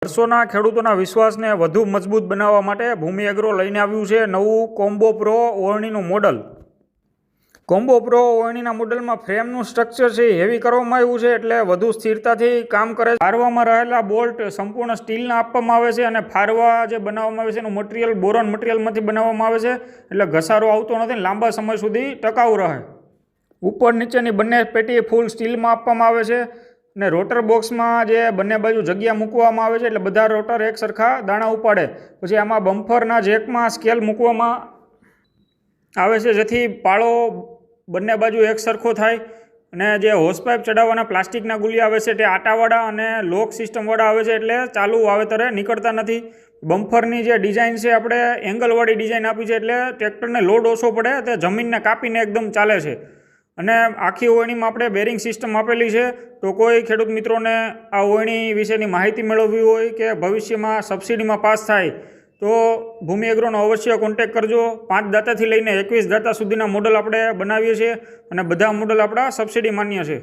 વર્ષોના ખેડૂતોના વિશ્વાસને વધુ મજબૂત બનાવવા માટે ભૂમિ એગ્રો લઈને આવ્યું છે નવું કોમ્બો પ્રો ઓળણીનું મોડલ. કોમ્બો પ્રો ઓળણીના મોડલમાં ફ્રેમનું સ્ટ્રક્ચર છે હેવી કરવામાં આવ્યું છે, એટલે વધુ સ્થિરતાથી કામ કરે છે. ફારવામાં રહેલા બોલ્ટ સંપૂર્ણ સ્ટીલના આપવામાં આવે છે અને ફારવા જે બનાવવામાં આવે છે એનું મટીરિયલ બોરોન મટીરિયલમાંથી બનાવવામાં આવે છે, એટલે ઘસારો આવતો નથી અને લાંબા સમય સુધી ટકાઉ રહે. ઉપર નીચેની બંને પેટી ફૂલ સ્ટીલમાં આપવામાં આવે છે અને રોટર બોક્સમાં જે બંને બાજુ જગ્યા મૂકવામાં આવે છે, એટલે બધા રોટર એક સરખા દાણા ઉપાડે. પછી આમાં બમ્ફરના જેકમાં સ્કેલ મૂકવામાં આવે છે, જેથી પાળો બંને બાજુ એક સરખો થાય. અને જે હોસપાઇપ ચડાવવાના પ્લાસ્ટિકના ગુલિયા આવે છે તે આટાવાળા અને લોક સિસ્ટમવાળા આવે છે, એટલે ચાલુ વાવેતરે નીકળતા નથી. બમ્ફરની જે ડિઝાઇન છે આપણે એંગલવાળી ડિઝાઇન આપી છે, એટલે ટ્રેક્ટરને લોડ ઓછો પડે, તે જમીનને કાપીને એકદમ ચાલે છે. અને આખી ઓળણીમાં આપણે બેરિંગ સિસ્ટમ આપેલી છે. તો કોઈ ખેડૂત મિત્રોને આ ઓળણી વિશેની માહિતી મેળવવી હોય કે ભવિષ્યમાં સબસિડીમાં પાસ થાય તો ભૂમિ એગ્રોનો અવશ્ય કોન્ટેક કરજો. 5 દાંતાથી લઈને 21 દાંતા સુધીના મોડલ આપણે બનાવીએ છીએ અને બધા મોડલ આપણા સબસિડી માન્ય છે.